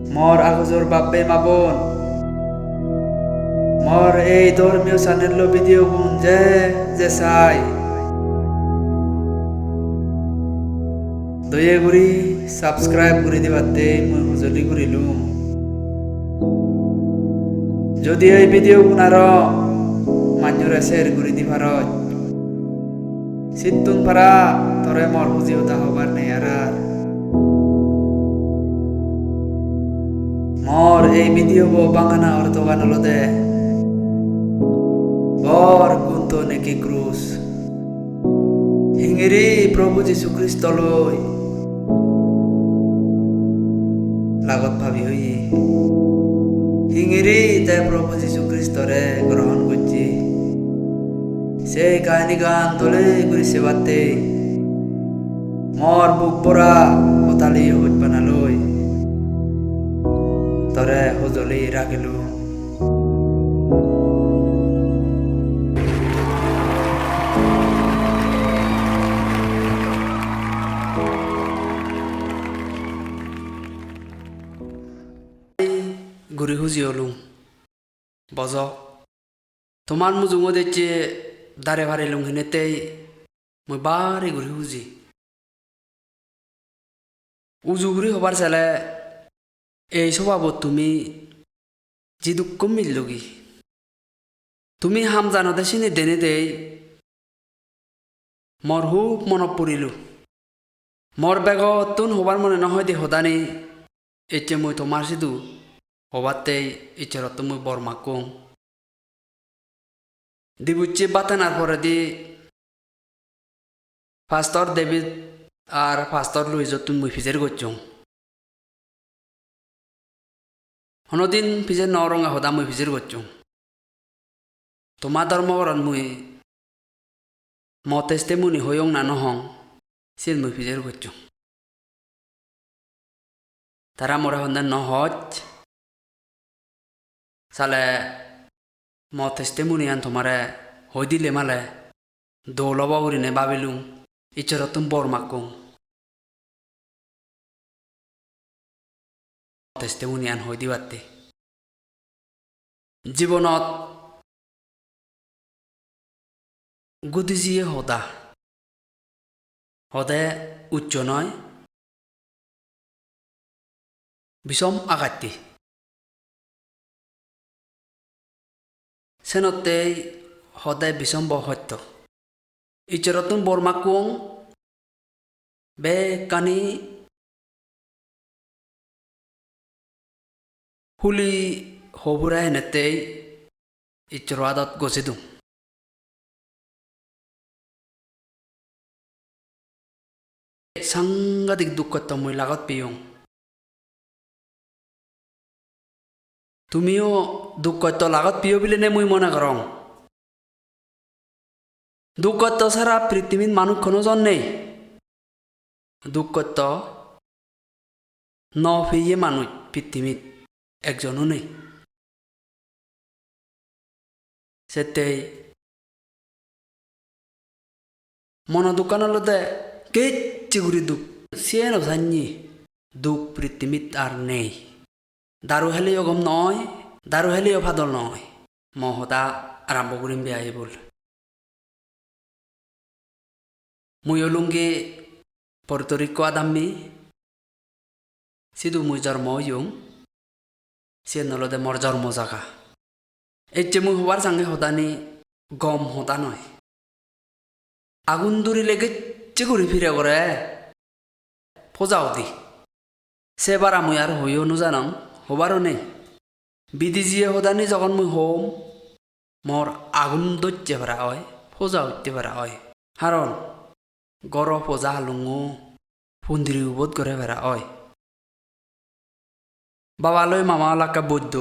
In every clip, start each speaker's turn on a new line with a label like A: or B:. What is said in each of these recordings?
A: মর আগজর বাব্বে মাবন মর এই ধর্মীয় চ্যানেল ভিডিও গুণ যে যে চাই দয়া করি সাবস্ক্রাইব করে দিবাতে মই হুজলি করিলুম যদি এই ভিডিও গুণ আর মানুষরে শেয়ার করে দিবার সিদ্ধুন পারা তরে মর হুজিও তা হবার নেই আর মর এই ভিডিও বাঙানা অর্থ গানলো দে বর গুন্ত নেকি ক্রুশ হিঙিরি প্রভু যীশু খ্রিস্ট লই লাগত ভাবি হই হিঙিরি তাই প্রভু যীশু খ্রিস্টরে গ্রহণ করছি সেই কাহিনী গান তোলে করি সেবাতে মর বুক পরা হতালি হইত বানালই তরে হজলি রাখিলু ঘুরি খুঁজি হলুম বজ তোমার মুজুঙো দেখছে দাঁড়ে ভারে লুঙ্গিনেতেই মই বারে ঘুরি খুঁজি উজু ঘুরি হবার চালে এই স্বভাবত তুমি যি দুঃখ মিললগি তুমি হাম জানতে চিনি দেনে দেই মর হুক মনত পৰিলো মর বেগত তুন হবার মনে নহয় দে সদানি এতিয়া মই তোমার সিধু হবাতেই ইচ্ছারত মই বরমা কং দিবুচ্ছি বাতানার পরে দি ফাস্টর দেবী আর ফাস্টর লুইজত তুমি মই ফিজের করছং হনদিন ফিজের নরঙ্গা হদা মই ফিজের করছং তোমার ধর্মবরণ মই মতেস্তে মুনি হইং না নহং সে মই ফিজের করছং তারা মরে হন্দান নহজ সালে মতেস্তে মুনি আন তোমারে হই দিলে মালে দৌলব উড়িনে ভাবিলুম ইচ্ছারত তুমি বরমা কং মতেস্তে মুনি আন হই দিবাতে জীবনত গুদিজিয়ে হদা হদে উচ্চ নয় বিষম আঘাতি সেনতেই হদে বিষম বহত্য ইচ্ছারতুন বরমা কুং বে কানি হুলি হবুরা হেনেতেই ইচ্ছর আদত গছে দুম সাংঘাতিক দুঃখত মই লাগত পেয়ং তুমিও দুঃখত লাগত পিও বলে নে মই মনে করং দুঃখত সারা পৃথিবীর মানুষ কোনো জন নেই দুঃখত ন ফিয়ে মানুষ পৃথিবীত একজনও নেই সেতেই মন দোকানলতে কেচ্ছি ঘুরি দুঃখ সে নজানি দুঃখ পৃথিবীত আর নেই দারু হেলিও গম নয় দারু হেলিও ভাদল নয় মহতা আরম্ভ করিম বেয়াই বল মুই অলুঙ্গে পর্তরিক আদাম্মি সিধু মুই জন্ম হইং সে নলদে মর জন্ম জাগা এই যে মুই হবার সঙ্গে হদানি গম হতা নয় আগুন দূরিলে গেচ্ছে ঘুরি ফিরে করে ফোজাও দি সেবার আমি আর হইও নুজানং হবারও নেই বিধি জিয়ে হদানি যখন মুই হোম মর আগুন দৈত্যে ভরা হয় ফোজা উঠতে ভরা হয় কারণ গর ফোজা হালুঙো ফুন্দিরি উবোধ করে ভরা হয় বাবালৈ মামা এলাকা বৈদ্য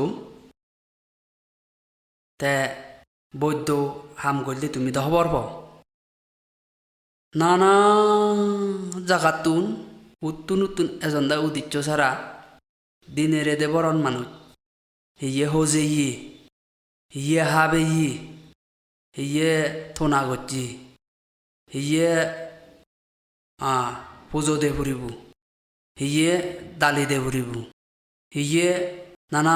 A: তে বৈদ্য হাম করলে তুমি তো হবর নানা জাগাতুন উত্তুন উত্তুন এজন্দা উদিচ্ছ ছাড়া দিনেরে দেবরণ মানুষ হিয়ে হোজে হিয়ে হাবে হিয়ে থোনা গচ্ছি হিয়ে পুজো দে ফুরিব হিয়ে দালি দে ফুরিব হিয়ে নানা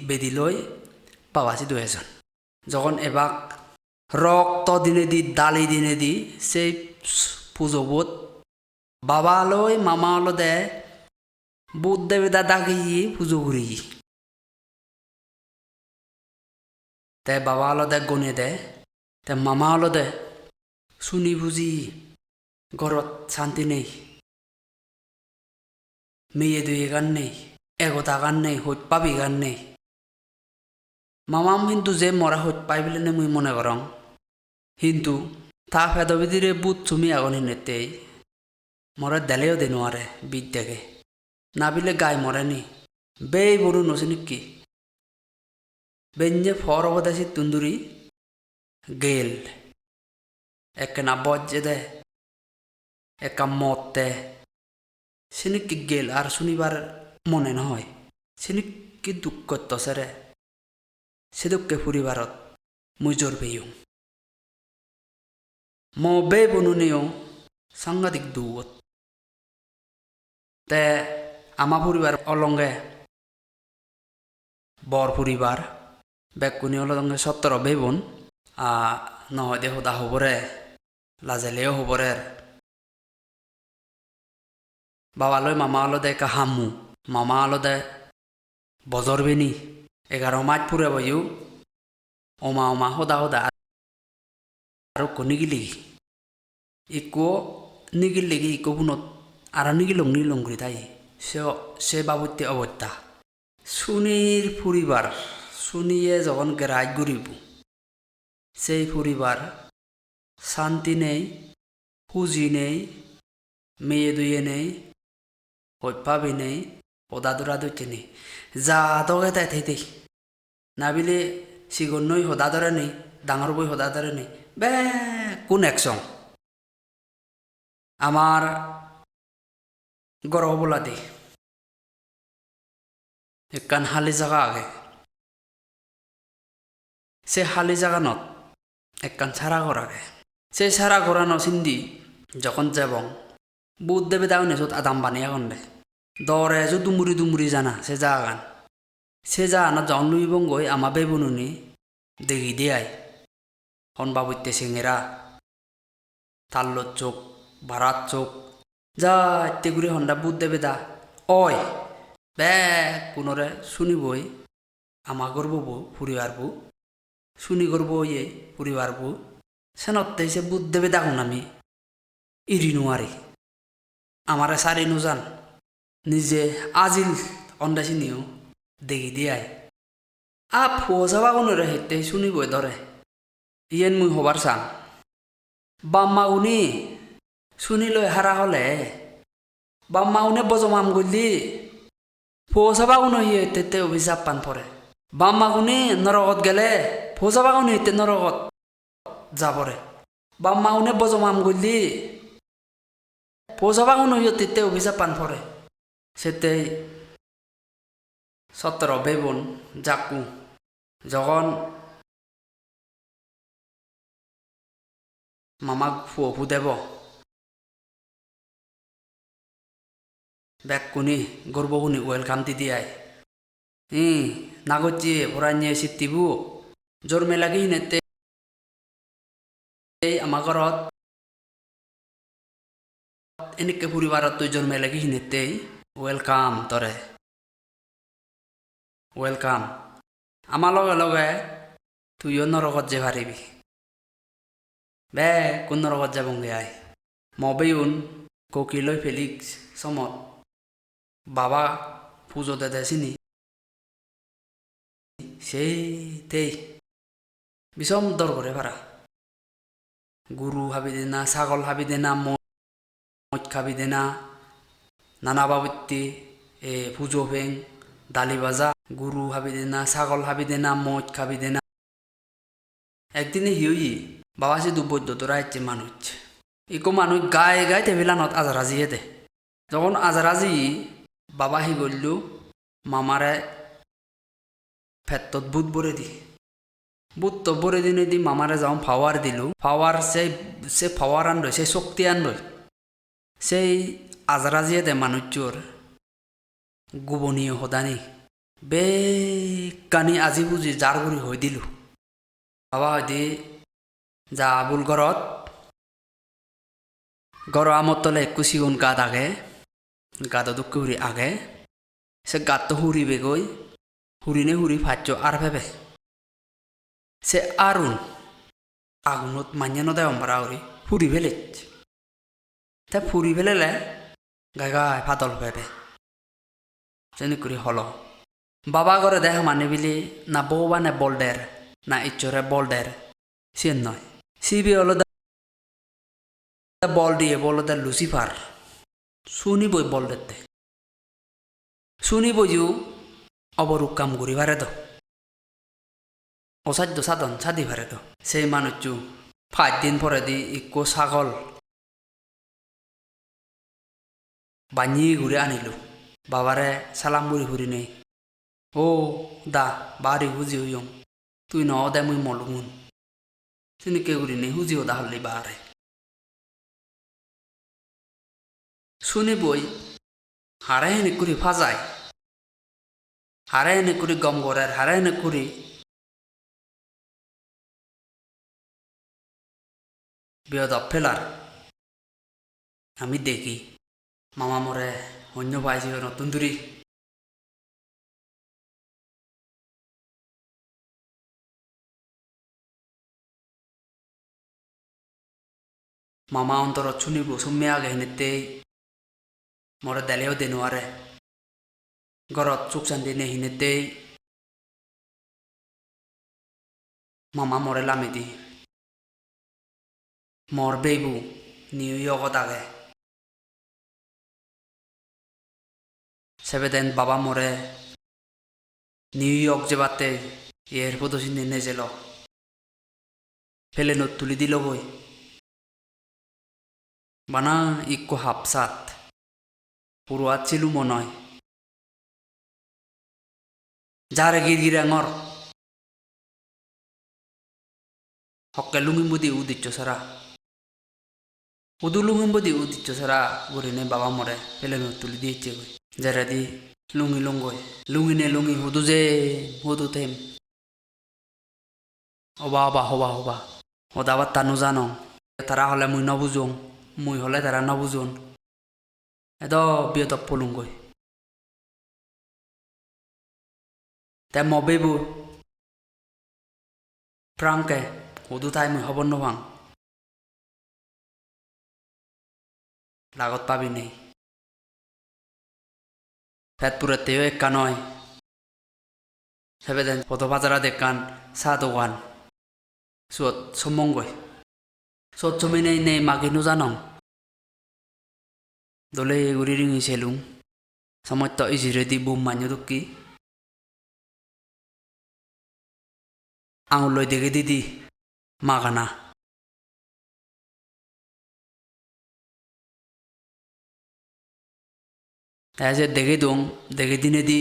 A: বেদিলৈ বাবাসি দুয়েজন যখন এবাক রক্ত দিনে দি দালি দিনে দি সেই পুজোবোধ বাবালৈ মামা হলো দে বুধ দেবে দাদা গিয়ে পুজো করি তে বাবা হলো দে গনে দে তে মামা হলো দে শুনি বুঝি ঘরত শান্তি নেই মেয়ে দুয়ে গান নেই এগোতা গান নেই হইত পাবি গান নেই মামাম কিন্তু যে মরা হইত পাই বলে মুই মনে করং কিন্তু তা ফেদবিদিরে বুধ চুমি আগন হিনেতেই মরে দেলেও দে নোয়ারে বিদ্যাকে না বিলে গায়ে মরেনি বেই বড়ু নছিনি কি বেঞ্জে ফর অবদাসি তুন্দুরি গেল একে না বজ্জে দে একা মত দে সিনিকি গেল আর শুনিবার মনে নহয় সিনিকি দুঃখ করতেছে সে দুঃখে ফুরিবারত মুই জোর পেয়েও ম বে বনুনেও সাংঘাতিক দুত তে আমা পরিবার অলঙ্গে বর পরিবার বেকুনি অলঙ্গে 17 বে বোন নহয় দে হোদা হবরে লাজেলেও হবরে বাবালৈ মামা হলো দে কা হামু মামা হলো দে বজর বেনি 11 মাঠ পুরে বইও ওমা ওমা হোদা হোদা আর নিগিলি ইকো নিগিলি ইকো বুনত আর নিগিলং করি তাই সে বাবুতে অবত্যা সুনির পরিবার শুনিয়ে যখন গ্রাই ঘুরিব সেই পরিবার শান্তি নেই পুঁজি নেই মেয়ে দুয়ে নেই হইপাবি নেই ওদাদুরা দইতে নেই যা দগে তাই থাইতে না বিলে সিগন নই হদা ধরে নেই ডাঙর বই হদা ধরে নেই বে কোন একসং আমার গরহ বলা দে একখান হালি জায়গা আগে সে হালি জায়গা নত একখান ছাড়া ঘর আগে সে ছাড়া ঘোরা নচিন্দি যখন যাবং বুধ দেবে দাও নেছত আদাম বানিয়া কন্দে দরে যে দুমুরি জানা সে জাগান সে জাগানত যখন লুইবং গই আমা বেবনুনি দেখি দিয়াই হন বাবুতে সিঙেরা তাল্লত চোখ ভাড়াত চোখ যা এতে ঘুরে হন্ডা বুধ দেবে দা অয় বে কোনরে শুনিবই আমা করবো পরিবারবো শুনি করবো ইয়ে পরিবারবো সেনতে সে বুধ দেবে দেখুন আমি ইরি নোয়ারি আমারে সারি নুজান নিজে আজিল অন্দাসি নিও দেখি দিয়াই ফোসাবা কোনরে হেতে শুনিবই ধরে ইয়েন মুই হবার চান বাম্মা উনি শুনিলৈ হারা হলে বাম্মা উনি বজমাম গলি ফোসাবা কোনো ইয়ে হেতে অভিশাপ পান পরে বাম্মা উনি নরকত গেলে ফোসাবা কোনো হেতে নরকত যাবরে বাম্মা উনি বজমাম গলি ফোসাবা কোনো ইয়ে তেতে অভিশাপ পান পরে সেতে 17 বে বোন জাকু যখন মামাক ফুয়ফু দেব বেকুনি গর্বগুনি ওয়েলকাম দি দিয়াই নাগজ্জি ভরাইয়ে সিটিবু জোর মেলাগি নেতে আমা ঘরত এনেকে পরিবারত তুই জোর মেলাগি নেতে ওয়েলকাম তরে ওয়েলকাম আমার লগে লগে তুইও নরকত যে পারিবি বে কোন নরকত যাবঙ্গে আই মবেউন কোকিলই ফেলিক্স সমত বাবা পুজো দে চিনি সেই তেই বিষম দর করে পারা গরু হাবি দেনা ছাগল হাবি দেনা মদ খাবি দেনা নানা বাবুত্তি পুজো ফেং দালি ভাজা গরু হাবি দেনা ছাগল হাবি দেনা মদ খাবি দেনা একদিনে হিউই বাবা সে দুবৈদ্য তোরা ইচ্ছে মানুষ ইকো মানুষ গায়ে গায়ে টেবিলানত আজারাজিয়ে দে যখন আজারাজি বাবা হি গল্লু মামারে ফেত্তত বুট ভরে দি বুট তো ভরে দিনে দি মামারে যখন ফাওয়ার দিলু ফাওয়ার সে ফাওয়ার আনল সে শক্তি আনল সেই আজারাজিয়ে দে মানুষ চোর গোপনীয় হদানি বে কানি আজি বুজি যাৰ গুৰি হৈ দিলোঁ বাবা হয় দি যা বুল গড় আমত তলে একু সিগুন গাত আগে গাত দুঃখ হুরি আগে সে গাত তো হুরিবে গই হুরিনে হুরি ফাচ্ছ আর ভেবে সে আরুন আগুনত মান্য দেয় অম্বরা হুরি হুরি ফেলেছ তা ফুরি ফেলেলে গাই গাই ফাতল ভেবে যেন করি হল বাবা ঘরে দেখা মানে বিলি না বউ বানে বলডের না ইচ্ছরে বলডের সে নয় সিবি হলো বল দিয়ে বলো দা লুসিফার শুনি বই বল দেখতে শুনি বইও অবরূপ কাম করি ভারে তো অসাধ্য সাধন সাদি ভারে তো সেই মানুষ 5 দিন পরে দি ইকো ছাগল বানি ঘুরে আনিলু বাবারে সালাম বুড়ি ঘুরি নেই ও দা বাড়ি হুজি হইয়ং তুই ন দে মুই মলুমুন তিনি কে ঘুরি নেই হুজিও দা হলি বাহারে শুনি বই হারে হেনে করি ফাজায় হারে হেনে করি গম গড়ের হারে হেনে করি বিয়দ ফেলার আমি দেখি মামা মরে অন্য পাইছি নতুন দূরি মামা অন্তর শুনিব সুম্মে আগে হেনেতেই মরে দেলেও দেনুয়ারে ঘরত চুক চান্দি নে হিনেতেই মামা মরে লামি দি মর বেবু নিউ ইয়র্কত আগে সেবে দেন বাবা মরে নিউ ইয়র্ক যে বাতে এর পদসী নেনে যেল ফেলে নোট তুলি দিল বই বানা ইকো হাফসাত পুরোয়াত ছিলু মনয় যারে গিরগিরে আঙর হকে লুঙ্গিম্বদি উদিচ্ছ সারা উদু লুঙ্গিম্বদি উদিচ্ছ সারা গরিনে বাবা মরে ফেলে নোট তুলি দিয়েছে গই যারা দি লুঙ্গি লুঙ্গই লুঙ্গি নে লুঙ্গি হুদু যে হুদু থেম অবা অবা হবা হবা হদাবার তানু জানো তারা হলে মুই নবুজুং মুই হলে তারা নবুজুন এদ বিয়ত পলুঙ্গই তে মবেবু প্রাংকে হুদু তাই মুই হবর নভাং লাগত পাবি নেই ফেতপুরের তেও একা নয় সেবে দেন পদ বাজারা দেখান চা দোকান সুত সমঙ্গই সত চমি নেই নেই মাগিনু জানং দলে গুড়ি রিঙি সেলুং সমত্য ইজিরে দি বুম মান্য দুঃখী আঙুল লই দেখে দিদি মাগানা যে দেখে দং দেখে দিনে দি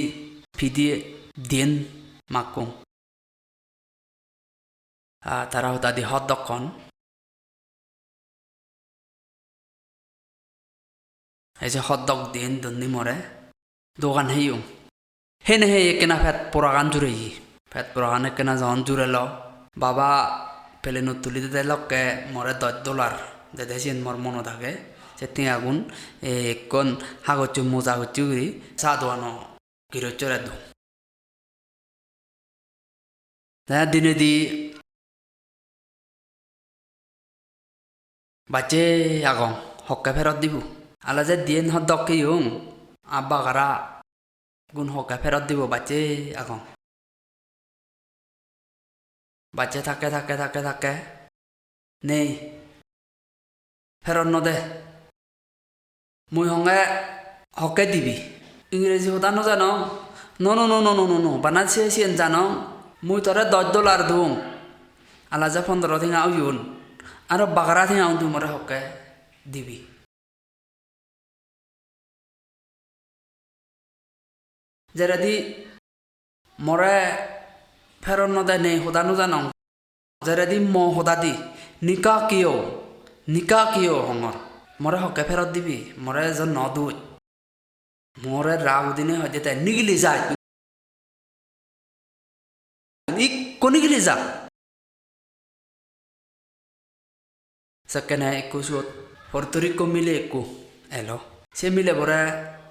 A: ফিদিয়ে দিন মাকুং তারা হতা দি হত দক্ষণ এই যে হত দক দিন দন্দি মরে দোকান হেইং হেনে হে কেনা ফেট পোড়াগান জুড়ে ফেট পোড়াগান কেনা যখন জুড়ে ল বাবা পেলে নুত তুলি দিতে লকে মরে $10 দেদেছিন মর মনো থাকে সেটি আগুন কোন হাগচ্ছু মোজা হচ্ছু গিরি চা দোয়ানো গিরোচ্চরে দু দিনে দি বাচ্চে আগং হকে ফেরত দিব আলা যে দিন হত দকে ইউং আব্বা গারা গুণ হকে ফেরত দিব বাচ্চে আগং বাচ্চে থাকে থাকে থাকে থাকে নেই ফেরত নদে মুই হঙ্গে হকে দিবি ইংরেজি হতা ন জানো no no no no no no no বানাচ্ছে সিয়েন জানো মুই তোরে $10 দুং আলা যে 15 থিঙা ইউন আর বাগারা থিঙা তুই মরে হকে দিবি যেরা দি মরে ফেরত নদে নেই হতা ন জানো যেরা দি ম হতা দি নিকা কিয় হঙর মরে হকে ফেরত দিবি মরে যে নদুই মরে রাগ দিনে হয়ে যেতে নিগলি যায় gili za sakena ikku suot Puerto Rico mile ikku elo se mile bora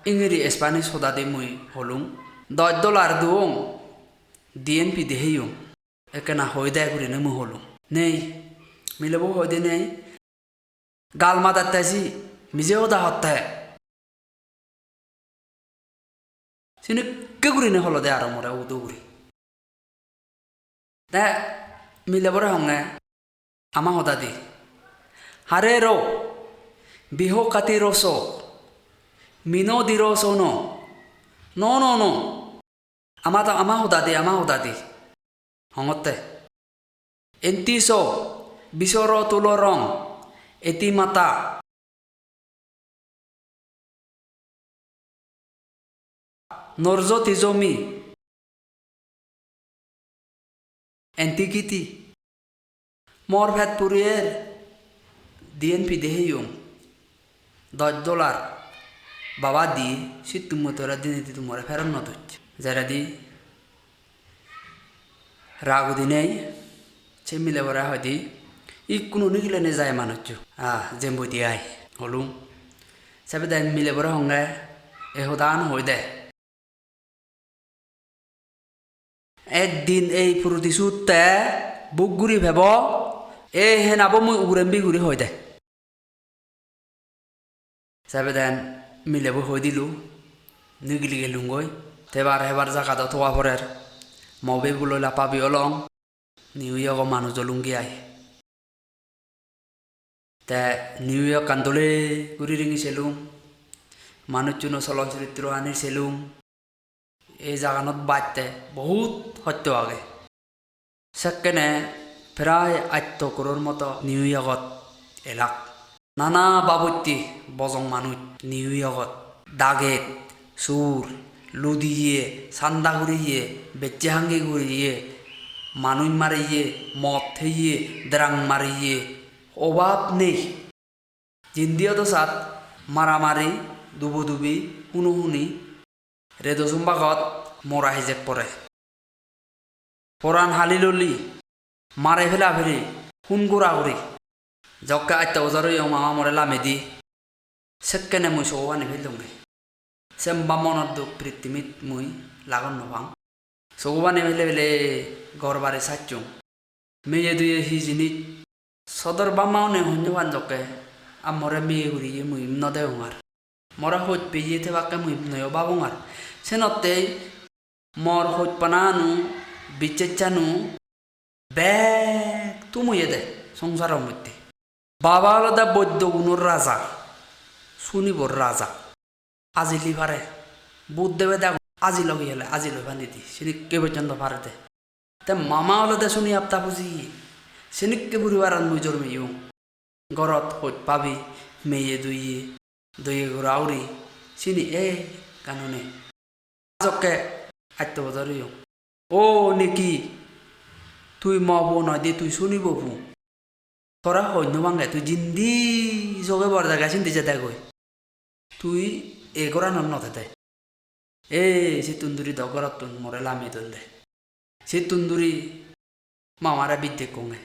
A: ingiri Spanish hoda de mui holung $10 duong DNP de heyung ekena hoida guri ne mu holung nei mile bo hoide nei gal ma dattasi mize hoda hotta sini ke guri ne holo de aro mora udu guri da mile bora honge ama hoda di harero biho katiroso mino diroso no ama hodadi hongote entiso bisoro tulorong eti mata norzo tizomi antiquity morphat purier DNP deheyung $10 বাবা দি সে তুমি তোরা দিনে দি তোমার ফেরন না হচ্ছে যারা দি Ragu দিনেই সে মিলে বরা হয় দি ই কোনো নিগলে নে যায় মানুষ জেম্বু দিয়াই হলুম সবে দেন মিলে বরা হঙ্গে এ হদান হই দে একদিন এই প্রতিশুতে বুক গুড়ি ভেব এ হে নাব মুই উগুরেম্বি গুড়ি হই দে সবে দেন মিলেব হই দিলু নিগলি গেলুঙ্গই তেবার হেবার জায়গা দাও থোয়া পরের মবে বুলো লাপাবি অলং নিউ ইয়র্ক মানুষ জলুঙ্গি আই তে নিউ ইয়র্ক কান্দলে গুড়ি রিঙি সেলুম মানুষ চুনো চলচ্চিত্র আনি সেলুম এই জাগানত বাড়তে বহুত সত্য আগে সেকেনে প্রায় 8 করোর মতো নিউ ইয়র্কত এলাক নানা বাবত্যি বজং মানুষ নিউ ইয়র্কত দাগেত সুর লুদিয়ে সান্দা ঘুরিয়ে বেচে হাঙ্গি ঘুরিয়ে মানুষ মারিয়ে মদ থেয়ে দ্রাং মারিয়ে অভাব নেই জিন্দিও তো সাত মারামারি দুবুদুবি হুনুহুনি রেদসুম্বাগত মরা হিজেক পরে পরাণ হালি ললি মারে ফেলা ফেরি হুন গুড়া ঘুরি জক্কা আইতা ওজারই মামা মরে লামেদি সেকেনে মুই সৌবানি ফেলুঙ্গে সেম্বা মনত দুঃখ পৃথিবীত মুই লাগন নভাং সৌবানি ফেলে ফেলে ঘর বাড়ি সাচ্চুং মেয়ে দুয়ে হিজিনিত সদর বামাও নে হঞ্জবান জকে আমরে মেয়ে ঘুরিয়ে মুই নদে হুঙার মরা হইত পেয়ে থেবাকে মুই নয় বাবুঙার সেনতে মর হইত পানানু বিচেচ্চানু ব্যাগ তুমুয়ে দে সংসারের মধ্যে বাবা আলাদা বৈদ্য গুণর রাজা শুনিবর রাজা আজি লিভারে বুধ দেবে দেখ আজি লগে হলে আজি লই বান্ধি দি সিনিকে পর্যন্ত ভারে দে তে মামা আলাদা শুনি আপতা বুঝি সিনিকে বুড়িবার মুই জন্মিও ঘরত হইত পাবি মেয়ে দুইয়ে ঘুরাউরি চিনি এ কানুনে জকে আত্য বজারিও ও নেকি তুই মব নয় দে তুই শুনিব বু তোরা হইন্য বাঙ্গে তুই জিন্দি জগে বড় জায়গা চিন্তি যেতে গই তুই এ করা নতে দে এ সে তুন্দুরি দগরত তুন মরে লামি তুন দে সে তুন্দুরি মামারা বিদ্যে কঙে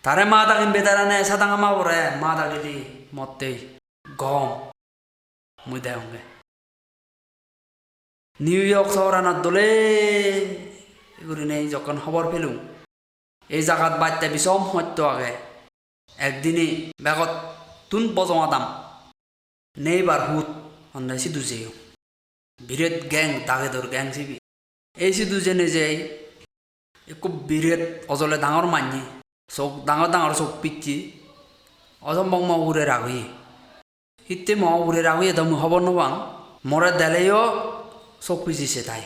A: তারে মা দাগিন বেতারা নে সাদাঙা মা বরে মা দাগিলি মতেই গম মুই দেয়ঙ্গে নিউ ইয়র্ক শহর আনার দোলে এগুলি নেই যখন খবর পেলুম এই জায়গাত বাচ্চা বিষম সত্য আগে একদিনে ব্যাগত তুন বজমা দাম নেইবার হুত অন্যায় সিধু যেও বিরেত গ্যাং দাগেদর গ্যাং সিবি এই সিধু জেনে যে একো বিরেত অজলে ডাঙর মানি চোখ ডাঙর চোখ পিচ্ছি অজম বং উড়ে রাগুই হিতে উড়ে রাগুই দম খবর নবাং মরে দেলেও চোখ পিছিছে তাই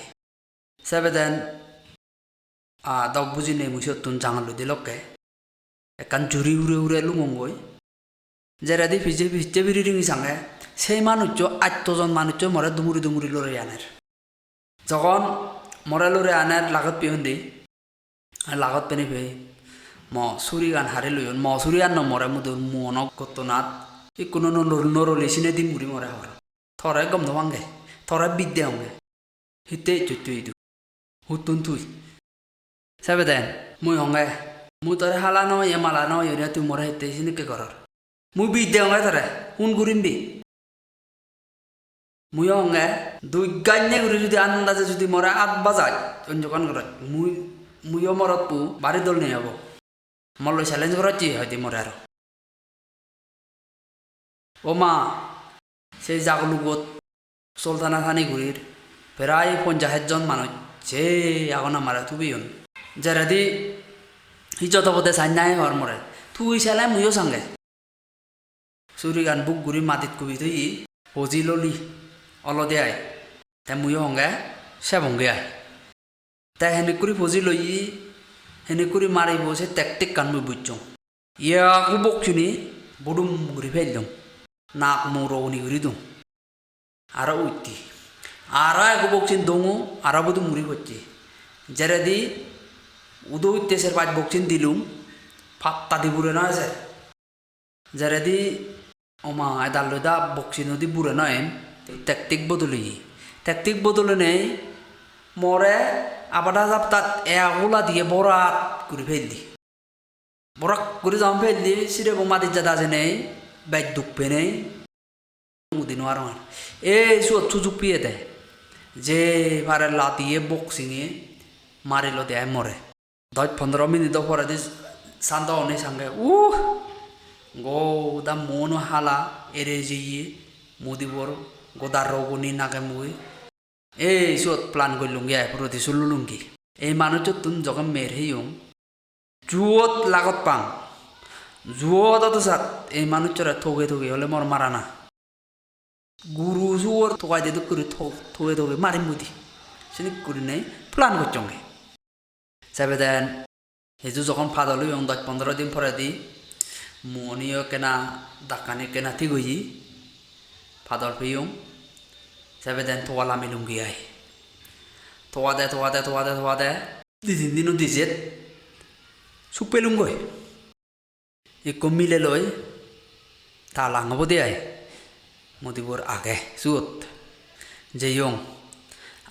A: সেবে দেন দক বুঝি নেই মুসি তুন জাঙালু দিলকে একান জুরি উড়ে লুমঙ্গই যেরাদি ভিজে বিড়ি রিঙি সাঙে সেই মানুষ 8জন মানুষ মরে দুমুরি লড়ে আনের যখন মরে লড়ে আনের লাগত পিয়ন দি লাগত পেনি পে ম সুরি গান হারে লইন ম সুরি আন মরে মুদুর মনক কত নাত ই কোনো নরলি সিনে দি মুড়ি মরে হর থরে গম নবাঙ্গে থরে বিদ্যে হঙ্গে হিতে চুই দু হুতুন তুই Sabe den, mui honge, mui tore hala no ye mala no ye tu mora hete sini ke koror. Mui bi de honge tore, hun gurimbi. Mui honge, dui ganye guri judi andaze judi mora at bazaj, onjokan korot. Mui omorot pu bari dol ne abo. Mollo challenge korot ji hoyti mora aro. Oma, se jaglugot Sultana Thani gurir, প্রায় 50 জন মানুষ যে এখন আমার তুবিয়ন যারা দি হিজত পদে চাই নাই হর মরে তুই চালাই মুইও সঙ্গে চুরি গান বুক গুড়ি মাটিত কুবি তুই পজি ললি অলদে আয় তাই মুইও হঙ্গে সে ভঙ্গে আয় তাই হেনে করে পজি লই হেনে করে মারিব সে টেকটিক গান মুই বুঝছ ইয়াকু বকছুনি বডুম গুড়ি ফেললাম নাক মৌরনি গুড়ি দম আরো উঠতি Ara aku boksin dongo, ara butuh muri bocci. Jadi, udah itu serpat boksin dilum, fatta di burana aja. Jadi, oma ada loda boksin di burana taktik bodol nih, more apa dah saptat, gula dia borat kuri peldi. Borak kuri jam peldi, sih mati jada nih, baik dupe nih, mudin warman. Suat tujuh piye deh. যে পারে লাতিয়ে বক্সিংয়ে মারিল দেয় মরে 10-15 minute পরে দি শান্ত অনেক সঙ্গে গো দা মন হালা এরে জিয়ে মুদিবর গোদার রগুনি নাকে মুই এই সত প্ল্যান করলুঙ্গি আয় প্রতি শুনলুঙ্গি এই মানুষ তুন যখন মের হেইম জুয়ত লাগত পাং জুয়ত তো সাত এই মানুষরা ঠগে হলে মর মারা না Guru suwar tokai dia tu kuri tokai mari mudi, sini kuri nih plan kocongnya. Sebenarnya itu jokon padalu yang 15 दिन peradi, monio kena dakane kena tigoji, padal piyong. Sebenarnya toa lami lungi ay, toa deh, di dijet, supe lunggoy, ikut mile loy, talang apa dia ay. Mudibur age suut jeyong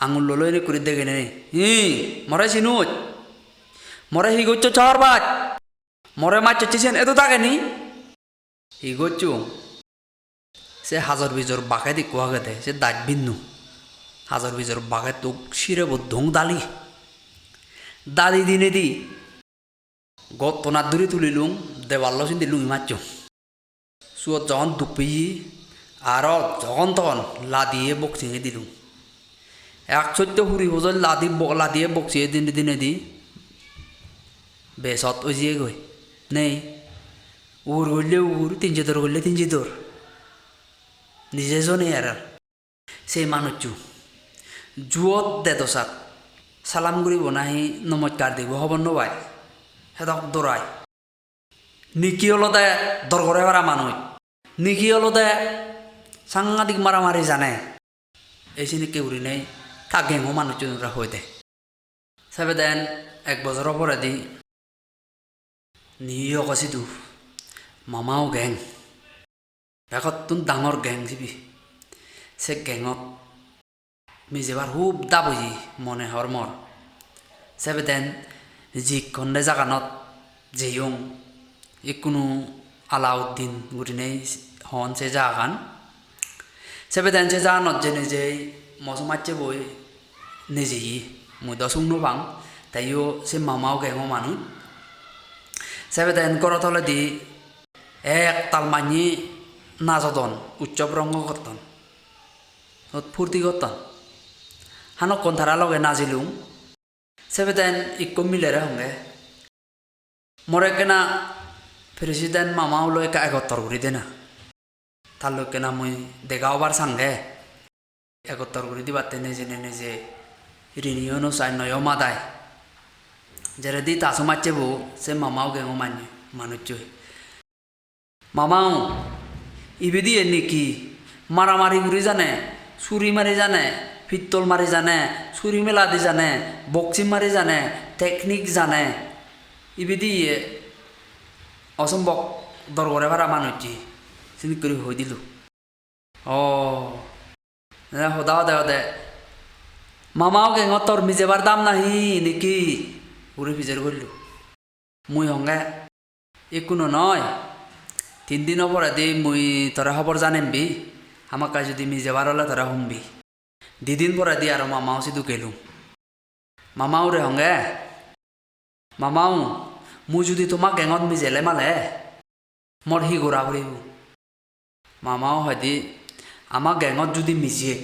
A: angul lolo ini kurit dege nih more sinut more higocho charbat more macho cisen itu tak ini higocho se hazar bijor bakai di kuah gede se daj binnu hazar bijor bakai tu shire bodong dali dine di got tonat duri tulilung dewallo sin dilung macho suut jangan dupi আরো যখন তখন লাদিয়ে বক্সিয়ে দিলুম 114 হুরি বজল লাদিয়ে বক্সিয়ে দিনে দি বেসত ওজিয়ে গই নেই উর গইলে উর 300 দর গইলে 300 দর নিজে জনে আর সেই মানুষু জুয়ত দে দসাত সালাম করিব নাহি নমস্কার দিব হব নবাই হেদক দরাই নিকি হলদে দরগরে পারা মানুষ নিকি হলদে সাংঘাতিক মারামারি জানে এই সিনি কেউরি নেই তা গেঙ্গো মানুষজনরা হইতে সাবে দেন 1 বছর পরে দি নিয়ে কছিদু মামাও গ্যাং এখন তুন ডাঙর গ্যাং যাবি সে গ্যাঙত মিজেবার খুব দাবজি মনে হরমর সাবে দেন যিখণ্ডে জাগানত যেয়ং কোনো আলাউদ্দিন গুটি নেই হন সে জাগান Sebenarnya saya not jenis jay mau macam boy neji muda sungno bang tayo se mamau kayak ngomanu sebenarnya korot oleh di talmanyi nasodon ucap rongo koton ot purti koton hanok kontara loge nazilung sebenarnya ikut milera honge mereka na presiden mamau loge kayak kotor guri dena তাহলে কেন মই দেখাওবার সঙ্গে একত্তর করে দিবাতে নিজে ঋণীয়নো চাই নয় মাদায় যারা দি তাসো মারছে বউ সে মামাও গেঙো মানি মানুষ মামাও ইবে দিয়ে নাকি মারামারি ঘুরি জানে ছুরি মারি জানে পিত্তল মারি জানে ছুরি মেলা দি জানে বক্সিং মারি জানে টেকনিক জানে ইবে দিয়ে অসম্ভব দরগরে ভাড়া মানুষ sini kuri hoi dilu na hoda mamau ke ngotor mijebar dam nahi niki Puri ফিজের করল মুই হঙ্গে কোনো নয় 3 দিন পরে দি মুই তোরা খবর জানিমবি আমার কাছে যদি মিজে বারলে তোরা শুনবি 2 দিন পরে দি আর মামাও সিধু গেলুম মামাও রে হঙ্গে মামাও মুই যদি তোমাক গেঙত মিজেলে মালে মর হি গোড়া ফুরিব মামাও হয়দি আমার গেঙত যদি মিজিয়ে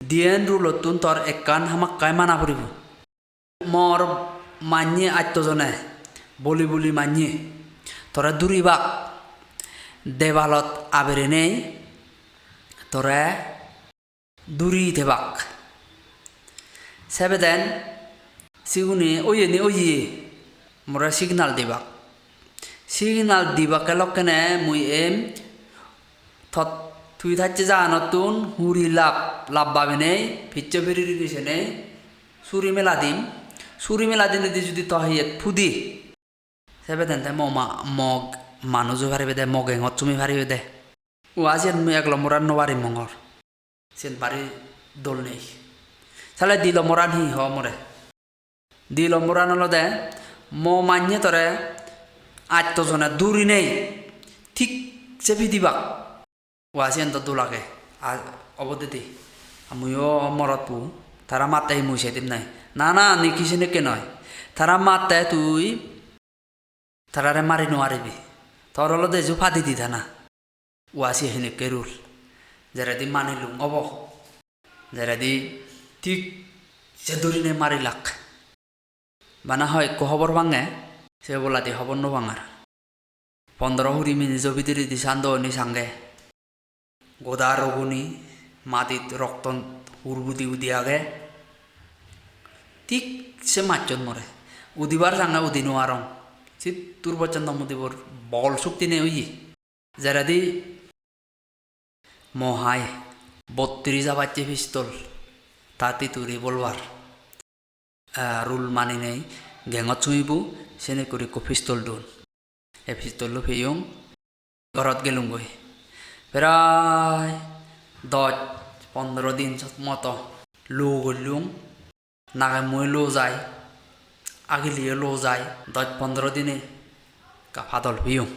A: ডিএন রুলতুন তোর একান হামাক কাই মানা ফুরিব মর মানিয়ে আত্মজনে বলি মানিয়ে তোরা দূরিবাক দেৱালত আবেরে নেই তোরা দূরি দেবাক সেবে দেন সিগুনি ওইয়ে মোরা সিগনাল দিবাকে লক্ষণে মুই এম তুই থাকছে যা নতুন হুরি লাভ পাবে নেই ফিচ্ছে ফেরি গেছে নেই সুরি মেলা দিন যদি তহিয়ে ফুদি সেবে দেন মগ মানুষও পারিবে দে মগ এঙত চুমি পারিবে দে ও আজি মুই একল মোরান নবারি মঙর সেন পারি দোল নেই তাহলে দিল মোরান হি হ মরে দিল মোরান হলো দে মানিয়ে তরে আত্মজনে দূরি নেই ঠিক চেপি দিবা ও আজি এত দোলাকে অবদিতি মুইও মরত পু তারা মাতে মুই সেদিন নাই না নিকিসে নেকে নয় তারা মাতে তুই তারারে মারি নোৱাৰিবি তোর হলো দে জুফা দি দিতা না ও আসি হেনেকে রুল যারা দি মানিলুম অব যারা দি ঠিক সে দূরিনে মারিলাক বানা হয় খবর ভাঙে সে বলা দি খবর ন ভাঙার 15 হুরি মিনিট ভিতরে দি সান্দ নি সাঙ্গে গোদা রগুনি মাটিত রক্ত হুরবুদি উদি আগে ঠিক সে মাচন মরে উদিবার সাঙ্গে উদি নোয়ারং তোর বচন দমদিবর বল শক্তি নেই ওই যারা দি মহায় 32 বাচ্চে পিস্তল তাতি তুরি বলবার রুল মানি নেই গেঙত চুইবু সেনে করি পিস্তল দোন এই পিস্তল ফেয়ং ঘরত গেলুম গই প্রায় 10-15 দিন মতো লো গলুম নাগে মই লো যায় আগিলিয়ে লো যায় 10-15 দিনে ফাদল ভিয়ুং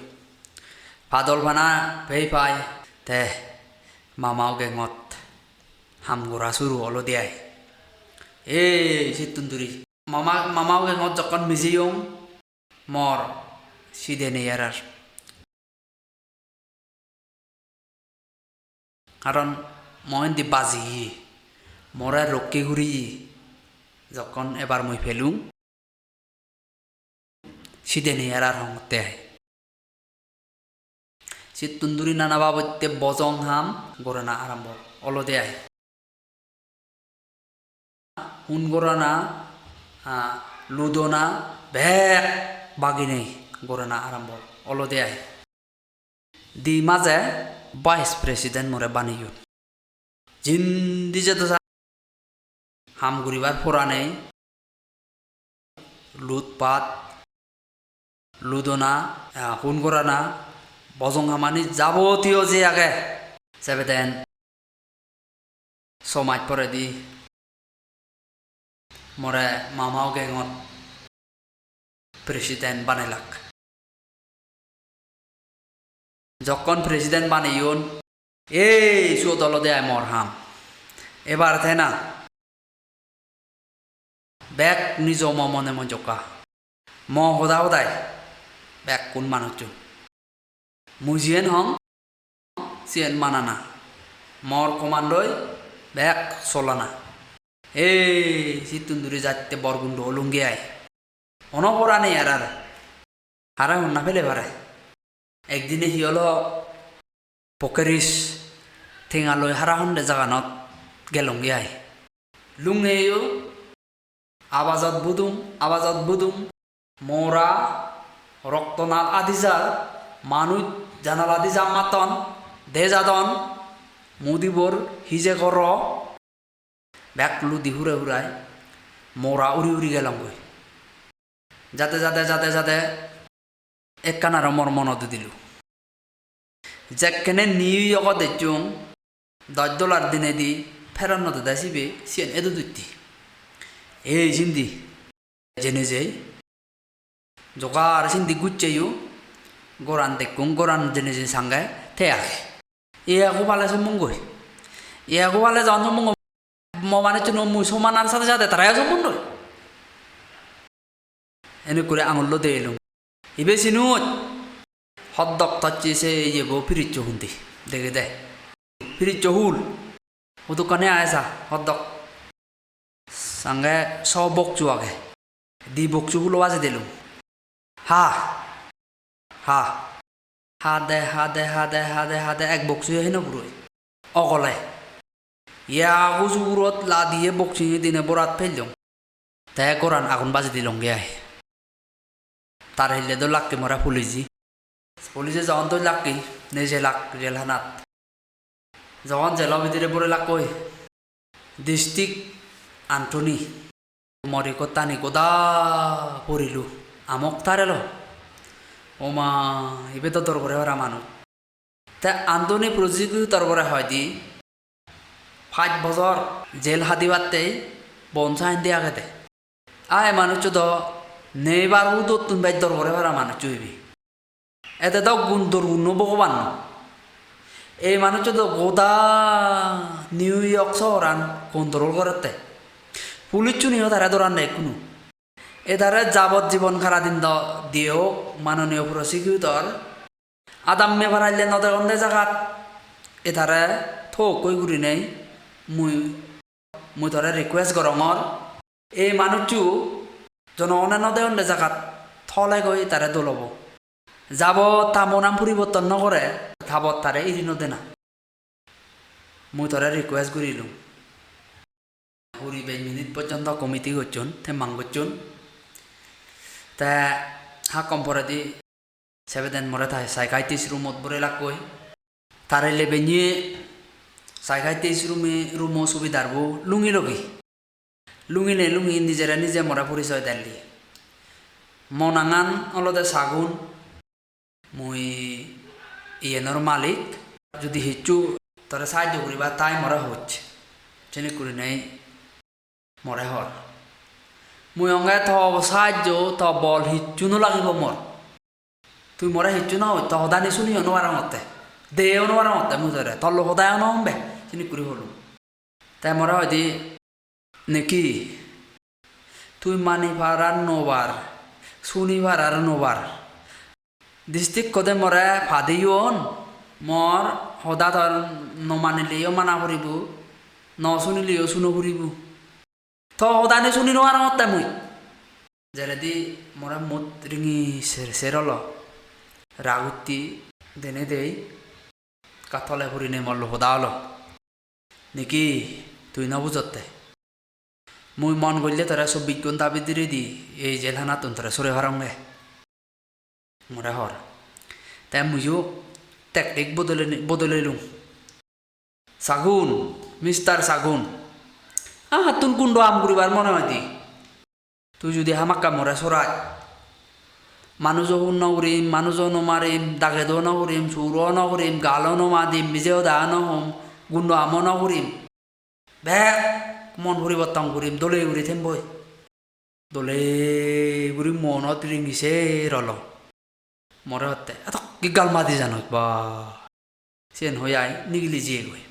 A: ফাদল ভানা ভেই পায় তে মামাও গেঙত হামগোড়া শুরু হলো দিয়াই সিতুন্দুরি মামাও গেঙত যখন মিজিয়ং মর সিদে নেই আর কারণ মই দি বাজি মরা রক্ষে ঘুরি যখন এবার মই ফেলুম সিদে নেই আর হংতে সিতুন্দুরি নানা বাবত্যে বজং হাম গোরানা আরম্ভ অলো দেয় হুন গোরানা লুদোনা ভেক বাগি নেই গোরানা আরম্ভ অলো দেয় দি মাঝে ভাইস প্রেসিডেন্ট মোরে বানিয়ে জিন্দি যেতে হাম ঘুরিবার ফোরা নেই লুটপাত লুদোনা হুন গোরানা বজং হামানি যাবতীয় যে আগে সেবে দেন সমাজ পরে দি মরে মামাও গেঙত প্রেসিডেন্ট বানাইলাক যখন প্রেসিডেন্ট বানাইন দল দেয় মর হাম এবার তাই না ব্যাগ নিজ মনে জোকা সদায় ব্যাগ কোন মানুষ মুজিয়েন হং সিয়েন মানানা মর কমান্ডই ব্যাগ চলানা সিতুন্দুরি যাতে বরগুন্ড লুঙ্গি আয় অনপরা নেই আর হারা হন্না ফেলে পারে একদিনে হি হল পকেরিস ঠেঙালৈ হারা হন্দে জাগানত গেলঙ্গি আয় লুঙেও আবাজত বুদুম মরা রক্তনাল আদিজার মানুষ জানাল আদিজা মাতন দেজাদন মুদিবর হিজে কর ব্যাকলু দি হুরে হুরায় মোরা উড়ি গেলাম গই যাতে একখানার মর মনত দিল যেখানে নিউ ইয়র্ক দেখুন $10 দিনে দি ফেরানো দেশিবে সিয়েন এদু দুটি এই সিন্দি জেনে যেই জোগার সিন্দি গুচ্ছেও গোরান দেখুন গোরান জেনে যে সাঙ্গায় থে আগে এ আগো পালে সম্বঙ্গই এ আগো পালে যাওয়ান সম্বঙ্গ মানে চুন মুসলমানের সাথে সাথে তারাই সম্বন্ধ এনে করে আঙুল দিয়ে এলুম ইবে সিনুত হদ্দক তাচ্ছি সে ইয়েবো ফিরিচ্ছ হুন্দি দেখে দে ফিরিচ্ছ হুল ও দোকানে আয়সা হদ্দক সঙ্গে সব বকচু আগে দি বকচু হুলো বাজে দিলুম হা হা হা দে হা দে হা দে হা দে হা দে এক বকচু হেন পুরোই অকলে ইয়া হুজুরত লা দিয়ে বকচি দিনে বরাত ফেললাম তাই কোরআন আগুন বাজে দিলম গে তার হিলে তো লাক্কি মরা পুলিশে যখন তো লাক্কি নিজে লাক জেলহানাত যখন জেলা ভিতরে পড়ে লাগ কই ডিস্ট্রিক্ট আন্টনি মরি কতানি কোদা পড়িলু আমক তারেল ওমা ইবে তো তোর করে ওরা মানুষ তা আন্তনি প্রসিকিউটর করে হয় দি 5 বছর জেল হাদিবাতে বনসাইন দিয়ে আগে আয় মানুষ তো নেবার উদর তুমি বাইর দর করে ওরা মানুষ চুইবি এতে দাও গুণ দরগুণ ভগবান এই মানুষ তো গোদা নিউ ইয়র্ক শহরান কন্ট্রোল করতে পুলিশ চুনিও তারা দৌড়ান নেই কোনো এধারে যাবজ্জীবন খারা দিন দিয়েও মাননীয় প্রসিকিউটর আদাম্মে ভাড়াইলে নদে অন্ধে জাগাত এধারে থোক কই ঘুরি নেই মুই ধরে রিকুয়েস্ট গরমর এই মানুষটো জন অন্যান্য দে অন্ধে জাগাত থলে গই তারে দোলব যাব তামো নাম পরিবর্তন নকরে থাবত তারে এরি নদে না মুই ধরে রিকুয়েস্ট করিলুম 20 মিনিট পর্যন্ত কমিটি করছুন থেমাং করছুন তা হা কম্পরাদি সেবেদেন মরে থাকে সাইকাইটিস রুমত বরে লাকই তারে লেবে নিয়ে সাইকাইটিস রুমো সুবিধারবো লুঙি লগি লুঙি নিজেরা নিজে মরা পরিচয় দিলি মনাঙান অলদে সাগুন মুই ইয়েনর মালিক যদি হিচু তরে সাহায্য করিবা তাই মরা হচ্ছে চেনে করি নাই মরে হর মুই অঙ্গায় থ সাহায্য ত বল হিচু লাগিব মর তুই মরে হিচু না ত সদানি শুনি অনুবার মতে দে অনুবার মতে মুই ধরে তল্ল সদায় নহম্বে চিনি করি হলো তাই মরা হয় দি নেকি তুই মানিবার আর নবার শুনিবার আর নবার ডিস্ট্রিক্ট কদে মরে ফাদিওন মর সদা ধর নমানিলেও মানা ফুরিব নশুনিলেও শুনো ফুরিব থ সদানি শুনি নোৱাৰ মতে মুই যেৰেদি মৰা মুত ৰিঙি চেৰল ৰাগুতি দেনে দেই কাঠলে ফুৰি নে মৰলো সদা হল নেকি তুই নবুজতে মুই মন গলে তারা 24 ঘন্টা ভিতরে দি এই জেলখানা তোরা সরে হরঙ্গে মরে হর তাই মুইও টেকনিক বদলাইলুম সাগুন মিস্টার সাগুন তুন কুণ্ড আম করিবার মনে হয় দি তুই যদি হামাক্কা মরে সরাই মানুষও নকরিম মানুষও নমারিম দাগেদও নকরিম চুরও নকরিম গালও নমাদিম নিজেও দা নহম গুণ্ড আমও নকরিম ব্যাগ মন পরিবর্তন করিম দলে উড়ি থেমবই দলে উড়ি মনত রিঙিছে রল মরে হতে এত কি গাল মাতি জানো বা সেন হয়ে আই নিগলি জিয়ে গই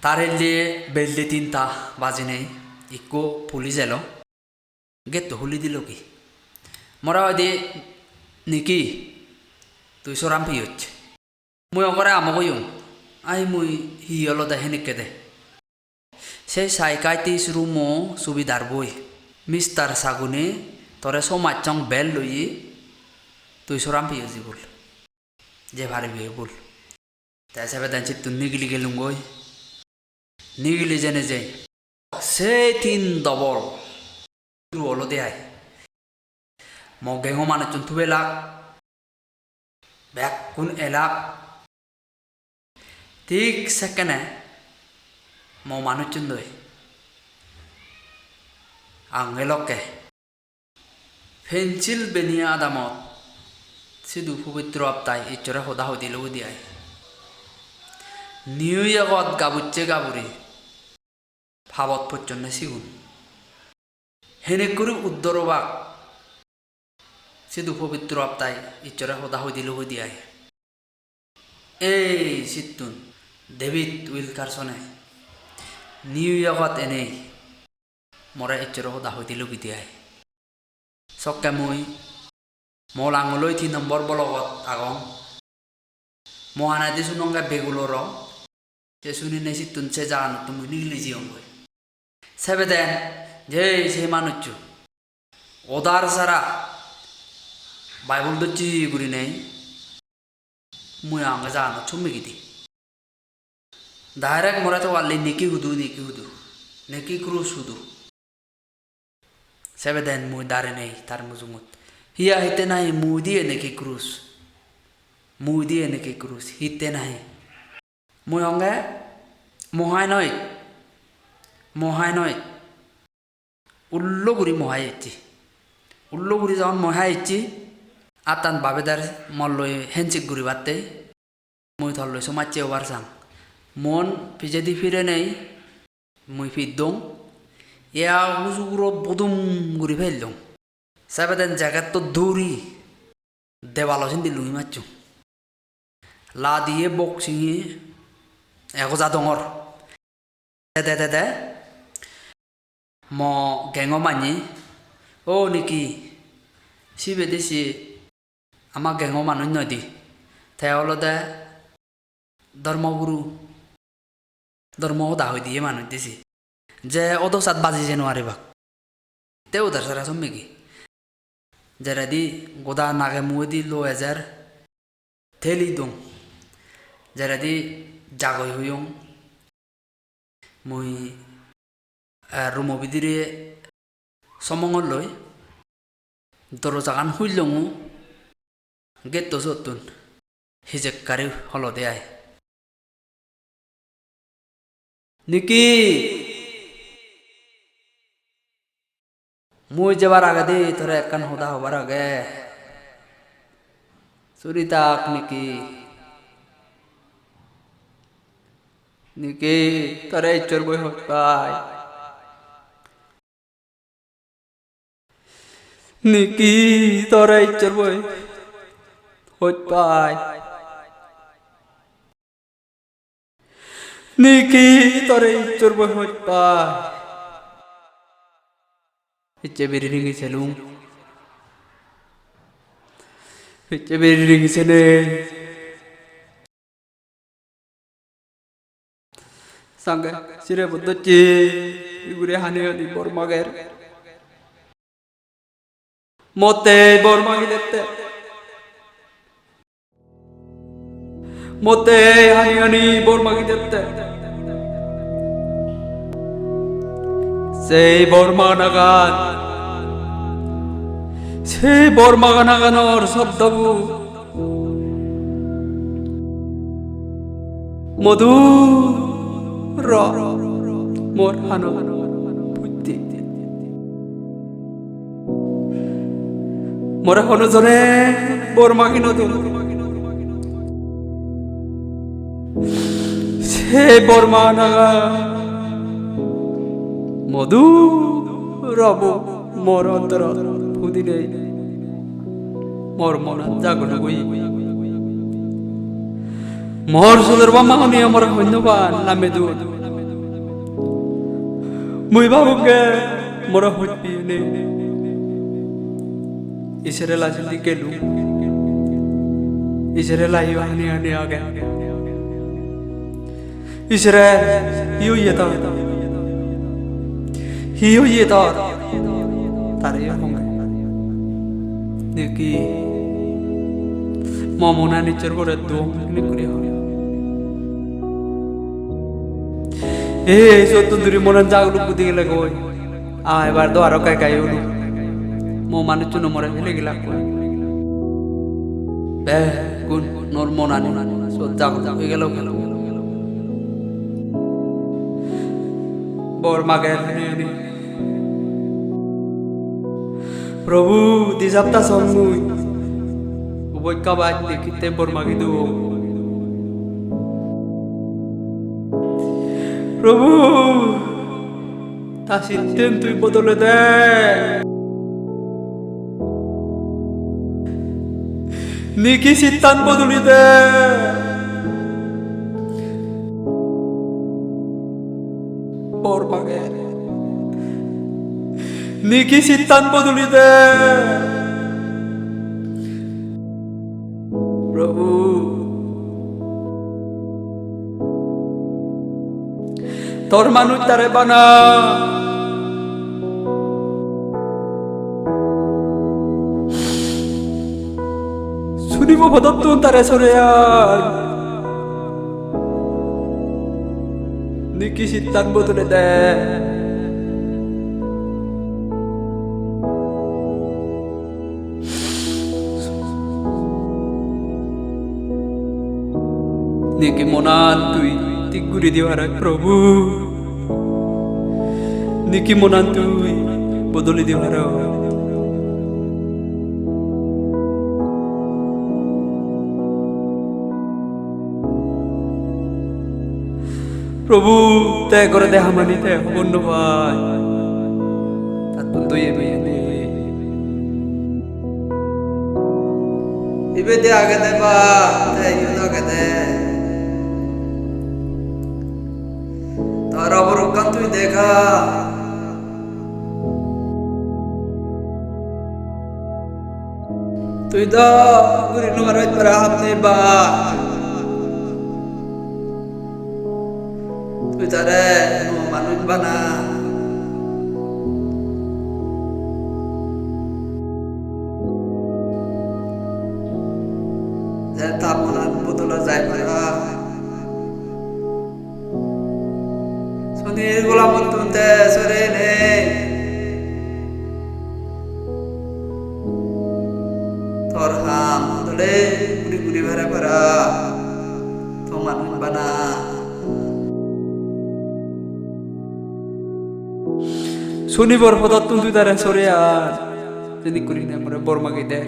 A: তার এলে বেললে 3টা বাজে নেই ইকো পুলিশ এলো গেট তো হুলি দিল কি মরা হয় দে নিকি তুই সরাম ফি হচ্ছে মুই অকরে আমাকে আই মুই হি হলো দেখে নিকে দে সেই সাইকাইটিস রুমো সুবিধার বই মিস্টার সাগুনে তরে সমাজচং বেল লই তুই সরাম ফিয়েছি বল যে ভারি বিয়ে বল তাই হিসাবে দাঁড়িয়ে তুই নিগলি গেলুম গই নিগলি জেনে যে সেই 3 ডবল তুই হলো দেয় মগেঙো মানে চুন থুবে লাগ ব্যাক কোন এলাক ঠিক সেকেন্ডে mau manucun doi angeloke Pennsylvania adamot sidu pubitro aptai ichora hoda hodi lo diai New Yorkot gabucche gaburi bhabot pocchonne sigun হেনে করে উদ্দরবাক সিধু পবিত্র আপতাই ইচ্ছরে সদা হই দিল হই দিয়াই এই সিতুন ডেভিড উইলকারসনে নিউ ইয়র্কত এনেই মরে ইচ্ছরে সদা হই দিল হই দিয়াই চকে মই মল আঙলৈ 3 নম্বৰ ব্লকত আগং মহানাদি সুনঙ্গা বেগুলোর যে শুনি নেছি তুনছে জান তুমি নিগলিজি অঙ্গই সেবে দেন যে সেই মানুষ ওদার সারা বাইবল তো চি গুরি নেই মুই আঙ্গে জানো চুম্মি গিদি ডাইরেক্ট মরে তো আল্লি নেকি হুদু নেকি ক্রুশ হুদু সেবে দেন মুই দাঁড়ে নেই তার মুজুমুত হিয়া হিতে নাই মুই দিয়ে নেকি ক্রুশ হিতে নাই মুই অঙ্গে মহায় নয় উল্লগুড়ি মহাই ইচ্ছি উল্লগুড়ি যখন মহাই ইচ্ছি আর তান বাবেদার মল্লই হেনচিক গুড়ি বাদতে মুই থল্লই সমাজে ওবার চাং মন পিজেদি ফিরে নেই মুই ফির দং ইয়া উজুগুড়ো বদুম গুড়ি ফেল দং সাবেদেন জায়গার তো দৌড়ি দেওয়াল চিন্তি লুই মারছু লা দিয়ে বক চিঙি এগজা ডঙর দে ম গেঙ মানি ও নেকি সিবে দিছি আমার গেঙ মানুষ নয় দি তাই হলো দে ধর্মগুরু ধর্ম দা হই দিয়ে মানুষ দিছি যে অদো সাত বাজি যে নোয়ারে বাক তে ওদার সারা সম্মে কি যারা দি গোদা নাগে মুয়ে দি লো এজার থেলি দং যারা দি জাগই হইং মুই রুম বিদিরে সমঙর লই দরজাগান হুইলঙু গেট তো সতুন হিজেকারি হলো দে আয় নিকি মুই যাবার আগে দে তোরা একখান হদা হবার আগে চুরি তাক নিকি তোরা ইচ্ছর বই হোক পাই নিকি তোরা ইচ্ছর বই হোক পাই নিকি তোরা ইচ্ছর বই হোক পাই ইচ্ছে বেরি রিঙি ছেলুম ইচ্ছে বেরি রিঙি ছেলে sange sire buddo ci igure hani di bormager mote bormagi dette mote hani bormagi dette sei bormaganaganor sabdabu modu ro mor hano putti mora hono jone bormagi no dum se bormanaga modu robo mor antara pudine mor monan jagon goi mor suler bama honi amar ধন্যবাদ নামে দু মুই বাবুকে মরা হইবি নে ইসরে লাজলি কেলু ইসরে লাই হানি আগে ইসরে Hugh ইয়েতা তারে হঙ্গে দেখি মমনা নিচের করে দম নিকুরি হয় এই সত্যি মনে জাগলু বুদ্ধি গেলে কই এবার তো আরো কাই উলু মো মানুষ চুনো মরে ফেলে গেলা কই বে কোন নর মনানি সব জাগলু হয়ে গেল বর মাগে প্রভু দিসাপ্তা সঙ্গুই উবই কাবাই দেখিতে বর মাগি দু প্রভু 다시 땐 তুই বদলে দে 니키 시탄 বদলে দে বরমাগে 니키 시탄 বদলে দে প্রভু তোর মানুষ তারে বানা শুনিব পদত্ব তারে সরেয়া নিকি সিদ্ধান বদলে দে নিকি মনান তুই তিগুরি দিওয়ার প্রভু নিকি মনান তুই বদলে দিওয়ার প্রভু তে করে দেহা মানি তে বন্ধ ভাই তাতন তো
B: ইবে দে আগে দে বা তে ইউদ আগে দে তার অবরকান তুই দেখা তুই দা গুরি নুমারত পর আপনি বা তুই তারে মানুষ বানা যে তাপমান বদলা যায় পারা সুনীল গোলাম তুনতে সরে নে তোর হাম বদলে গুড়ি গুড়ি ভরে পারা তো মানুষ বানা
A: শনিবার পদার্থ তুই তারা সরে আর যদি করি না আমরা বর্মাকে দেয়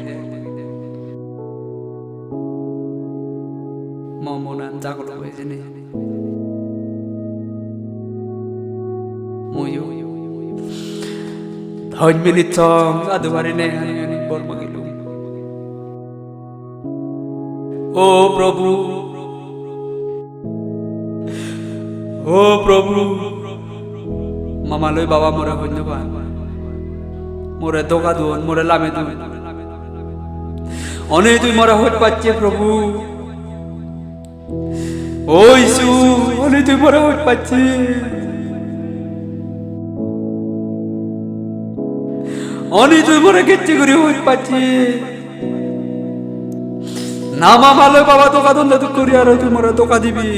A: মমনান জাগলো হয়েছে নে ময়ো ধন মিনিট চং আদু পারি নে বর্মা গেল ও প্রভু ও প্রভু মামালৈ বাবা মোরে ধন্যবাদ মোরে দোকা দুন মোরে লামে দুন অনেক তুই মোরা হইতে পারছে প্রভু ও ইসু অনেক তুই মোরা হইতে পারছে অনেক তুই মোরা গেচ্ছে করে হইতে পারছে না মামালৈ বাবা দোকা দুন তুই করি আর তুই মোরা দোকা দিবি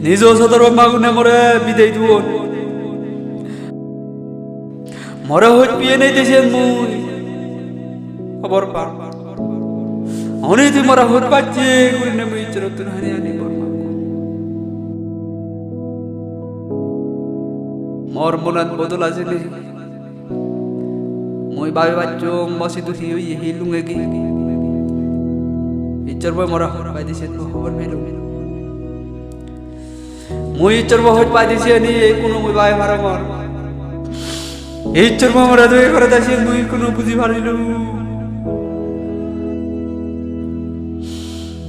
A: নিজ সদর মাগুনে মরে বিদায় দুন মরে হইত পিয়ে নেই দেশের মুই খবর পা অনেক তুই মরা হইত পাচ্ছে গুলি নেমে ইচ্ছার তুই হানি হানি মর মনান বদল আছে নে মই বাবে বাচ্চং বসে তুই হি লুঙ্গে কি ইচ্ছার বই মরা হইত পাই দেশের খবর পেলুম মই ইচ্ছার বহুত পাই দিছি নি কোনো মই বাই মারা মর ইচ্ছার মারা দুই করে দাসি মই কোনো বুঝি পারিলু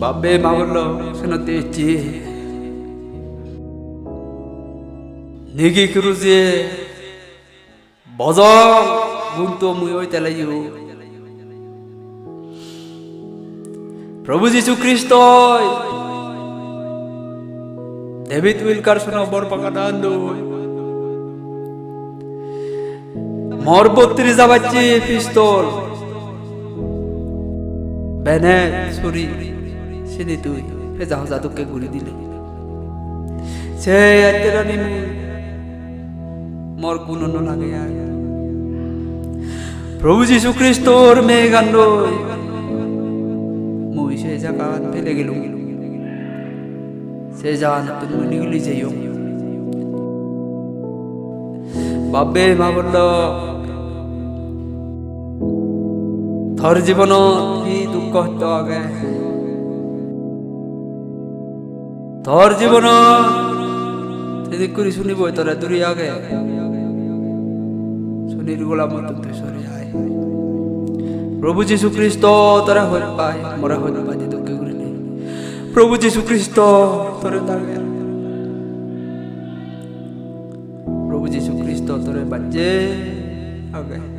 A: বাবে মাগল শোনাতে ইচ্ছি নিগি করুছে বজং গুন্ত মই ওই তেলাইও প্রভু যীশু খ্রিস্ট David Wilkerson obor pakadando morbotri zabachi pistol benet suri sini tuh peza jatuh ke guri dile se aterani mor gunono lage ya Prabhu Jisu Kristor megando moi se jagan pele gelu se jagan tun nigli jayo babbe ma bollo thor jibono hi dukh hotto age তোর জীবন Jadi kuri suni boy tora duri age. Suni rugula mutun tu sore ay. Prabhu Jesu Kristo tora hoi pai, mora hoi pai di dukke kuri ni. Prabhu Jesu Kristo tora targe. Prabhu Jesu Kristo tora baje age.